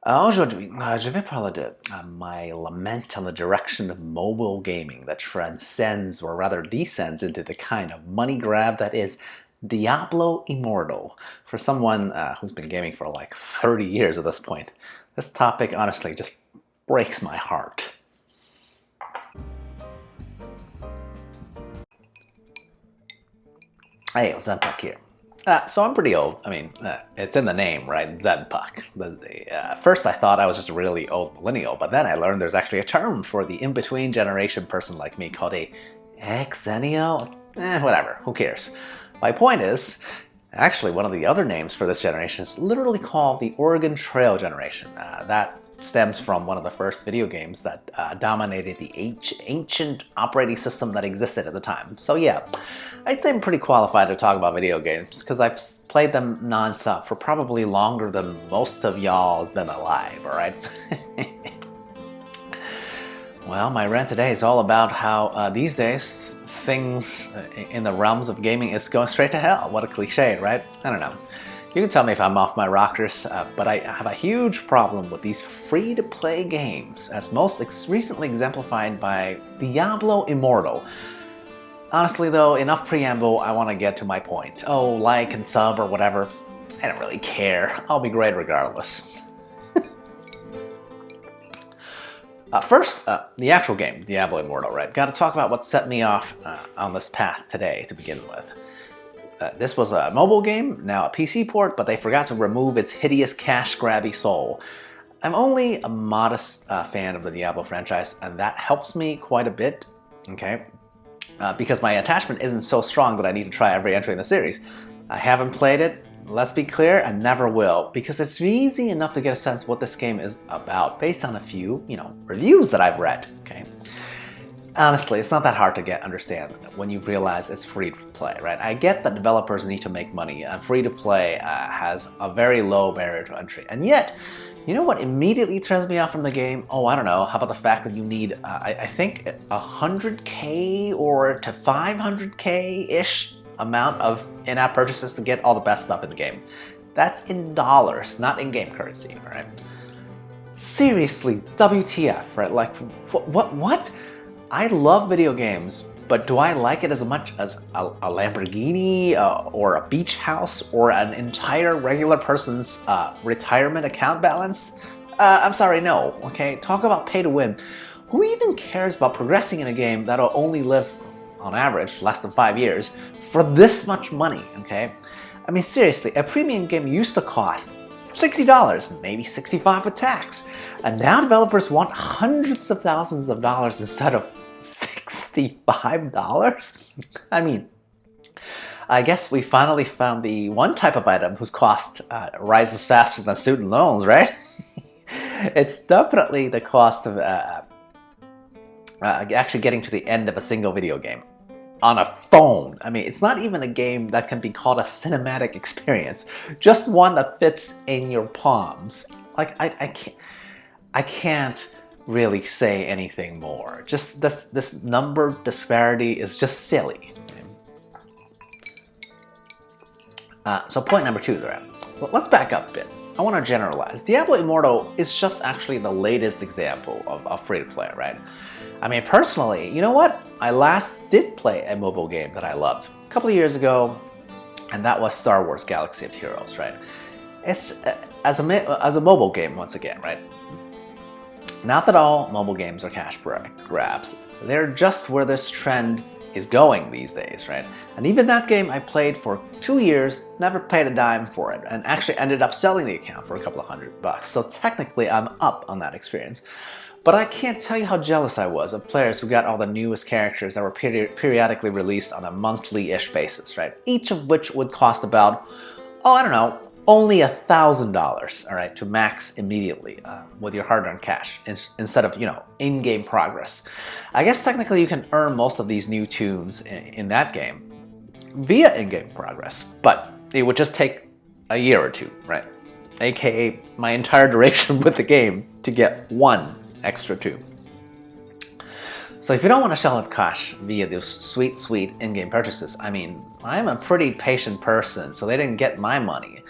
Aujourd'hui, je vais parler de my lament on the direction of mobile gaming that transcends, or rather descends, into the kind of money grab that is Diablo Immortal. For someone who's been gaming for like 30 years at this point, this topic honestly just breaks my heart. Hey, XenPuck here. So I'm pretty old. I mean, it's in the name, right? XenPuck. First I thought I was just a really old millennial, but then I learned there's actually a term for the in-between generation person like me called a xennial. Whatever, who cares? My point is, actually one of the other names for this generation is literally called the Oregon Trail generation. That stems from one of the first video games that dominated the ancient operating system that existed at the time. So yeah, I'd say I'm pretty qualified to talk about video games because I've played them non-stop for probably longer than most of y'all has been alive, alright? Well, my rant today is all about how these days things in the realms of gaming is going straight to hell. What a cliche, right? I don't know. You can tell me if I'm off my rockers, but I have a huge problem with these free-to-play games, as most recently exemplified by Diablo Immortal. Honestly though, enough preamble, I want to get to my point. Oh, like and sub or whatever, I don't really care. I'll be great regardless. First, the actual game, Diablo Immortal, right? Gotta talk about what set me off on this path today to begin with. This was a mobile game, now a PC port, but they forgot to remove its hideous cash-grabby soul. I'm only a modest fan of the Diablo franchise, and that helps me quite a bit, okay? Because my attachment isn't so strong that I need to try every entry in the series. I haven't played it, let's be clear, I never will, because it's easy enough to get a sense of what this game is about based on a few, reviews that I've read, okay? Honestly, it's not that hard to understand when you realize it's free to play, right? I get that developers need to make money, and free to play has a very low barrier to entry. And yet, you know what immediately turns me off from the game? Oh, I don't know. How about the fact that you need, I think, 100K or to 500K-ish amount of in-app purchases to get all the best stuff in the game. That's in dollars, not in-game currency, right? Seriously, WTF, right? Like, what? I love video games, but do I like it as much as a Lamborghini or a beach house or an entire regular person's retirement account balance? I'm sorry, no, okay? Talk about pay to win. Who even cares about progressing in a game that'll only live, on average, less than 5 years for this much money, okay? I mean, seriously, a premium game used to cost $60, maybe $65 with tax. And now developers want hundreds of thousands of dollars instead of $65? I mean, I guess we finally found the one type of item whose cost rises faster than student loans, right? It's definitely the cost of actually getting to the end of a single video game on a phone. I mean, it's not even a game that can be called a cinematic experience, just one that fits in your palms. Like, I can't really say anything more. Just this number disparity is just silly. So point number 2 there. Well, let's back up a bit. I want to generalize. Diablo Immortal is just actually the latest example of free-to-play, right? I mean, personally, you know what? I last did play a mobile game that I loved a couple of years ago, and that was Star Wars Galaxy of Heroes, right? It's as a mobile game once again, right? Not that all mobile games are cash grabs. They're just where this trend is going these days, right? And even that game I played for 2 years, never paid a dime for it, and actually ended up selling the account for a couple of $100. So technically I'm up on that experience. But I can't tell you how jealous I was of players who got all the newest characters that were periodically released on a monthly-ish basis, right? Each of which would cost about, oh, I don't know, only $1,000, all right, to max immediately with your hard-earned cash instead of, in-game progress. I guess technically you can earn most of these new tunes in that game via in-game progress, but it would just take a year or two, right? AKA my entire duration with the game to get one extra tune. So if you don't want to shell out cash via those sweet in-game purchases, I mean, I'm a pretty patient person, so they didn't get my money.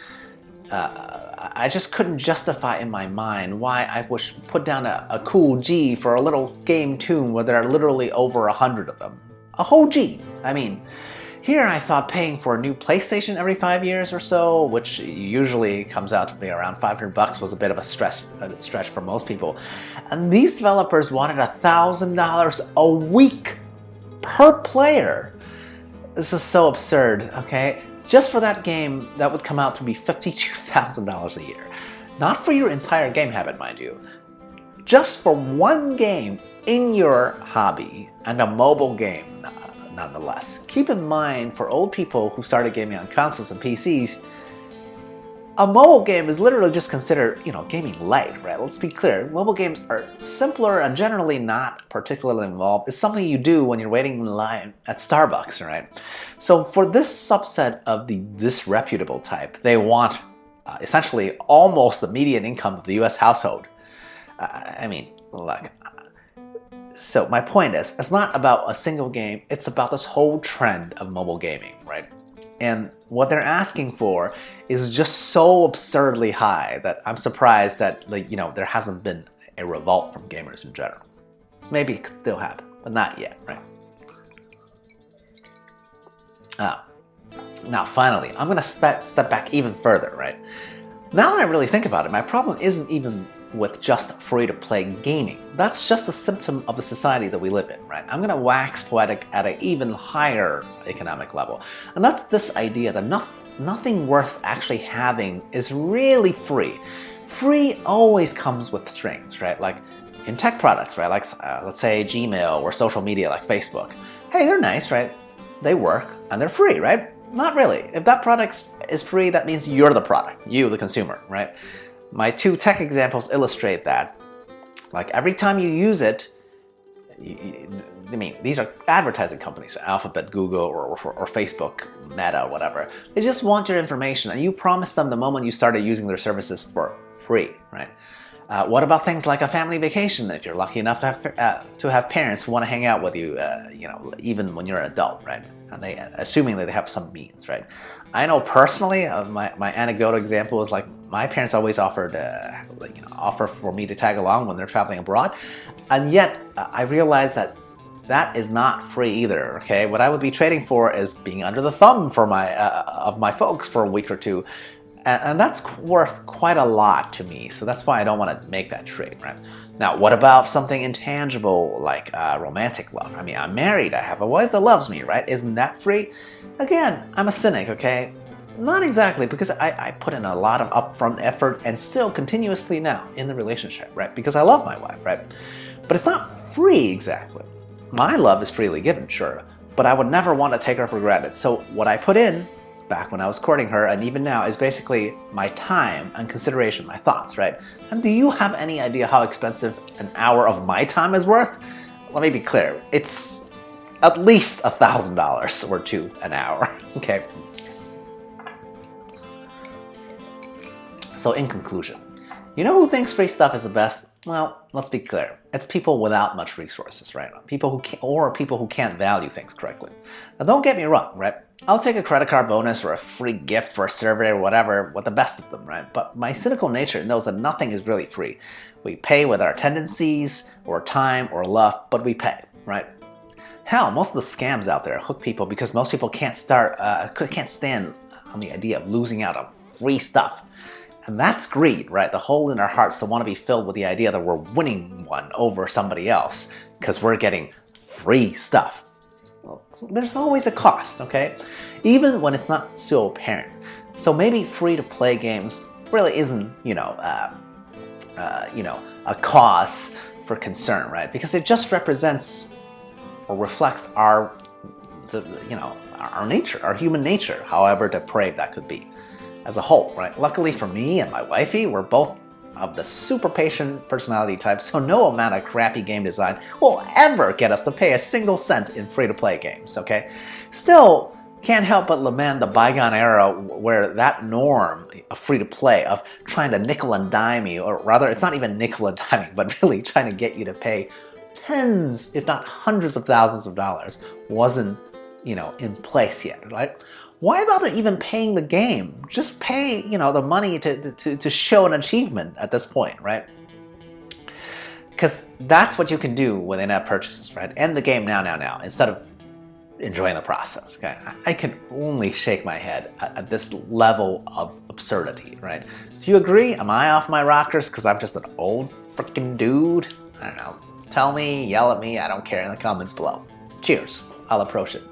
I just couldn't justify in my mind why I would put down a cool G for a little game tune where there are literally over 100 of them. A whole G. I mean, here I thought paying for a new PlayStation every 5 years or so, which usually comes out to be around $500, was a bit of a stretch for most people. And these developers wanted $1,000 a week per player. This is so absurd, okay? Just for that game, that would come out to be $52,000 a year. Not for your entire game habit, mind you. Just for one game in your hobby, and a mobile game, nonetheless. Keep in mind, for old people who started gaming on consoles and PCs, a mobile game is literally just considered, gaming light, right? Let's be clear. Mobile games are simpler and generally not particularly involved. It's something you do when you're waiting in line at Starbucks, right? So for this subset of the disreputable type, they want essentially almost the median income of the US household. I mean, look. So my point is, it's not about a single game, it's about this whole trend of mobile gaming, right? And what they're asking for is just so absurdly high that I'm surprised that there hasn't been a revolt from gamers in general. Maybe it could still happen, but not yet, right? Now finally, I'm gonna step back even further, right? Now that I really think about it, my problem isn't even with just free-to-play gaming. That's just a symptom of the society that we live in, right? I'm gonna wax poetic at an even higher economic level. And that's this idea that nothing worth actually having is really free. Free always comes with strings, right? Like in tech products, right? Like let's say Gmail or social media like Facebook. Hey, they're nice, right? They work and they're free, right? Not really. If that product is free, that means you're the product, you, the consumer, right? My two tech examples illustrate that. Like every time you use it, these are advertising companies, Alphabet, Google, or Facebook, Meta, whatever. They just want your information, and you promise them the moment you started using their services for free, right? What about things like a family vacation? If you're lucky enough to have parents who want to hang out with you, even when you're an adult, right? And assuming that they have some means, right? I know personally, my anecdotal example is like my parents always offered, offer for me to tag along when they're traveling abroad, and yet I realized that is not free either. Okay, what I would be trading for is being under the thumb for of my folks for a week or two. And that's worth quite a lot to me, so that's why I don't want to make that trade, right? Now, what about something intangible like romantic love? I mean, I'm married, I have a wife that loves me, right? Isn't that free? Again, I'm a cynic, okay? Not exactly, because I put in a lot of upfront effort and still continuously now in the relationship, right? Because I love my wife, right? But it's not free exactly. My love is freely given, sure, but I would never want to take her for granted. So what I put in back when I was courting her, and even now, is basically my time and consideration, my thoughts, right? And do you have any idea how expensive an hour of my time is worth? Let me be clear, it's at least $1,000 or two an hour, okay? So in conclusion, you know who thinks free stuff is the best? Well, let's be clear. It's people without much resources, right? People who can't value things correctly. Now, don't get me wrong, right? I'll take a credit card bonus or a free gift for a survey or whatever with the best of them, right? But my cynical nature knows that nothing is really free. We pay with our tendencies or time or love, but we pay, right? Hell, most of the scams out there hook people because most people can't stand on the idea of losing out on free stuff. And that's greed, right? The hole in our hearts that want to be filled with the idea that we're winning one over somebody else because we're getting free stuff. Well, there's always a cost, okay? Even when it's not so apparent. So maybe free-to-play games really isn't, a cause for concern, right? Because it just represents or reflects our nature, our human nature, however depraved that could be. As a whole, right? Luckily for me and my wifey, we're both of the super patient personality type, so no amount of crappy game design will ever get us to pay a single cent in free-to-play games, okay? Still, can't help but lament the bygone era where that norm of free-to-play, of trying to nickel and dime you, or rather, it's not even nickel and diming, but really trying to get you to pay tens, if not hundreds of thousands of dollars, wasn't, in place yet, right? Why bother even paying the game? Just pay, the money to show an achievement at this point, right? Because that's what you can do with in-app purchases, right? End the game now, instead of enjoying the process, okay? I can only shake my head at this level of absurdity, right? Do you agree? Am I off my rockers because I'm just an old freaking dude? I don't know. Tell me, yell at me, I don't care in the comments below. Cheers. I'll approach it.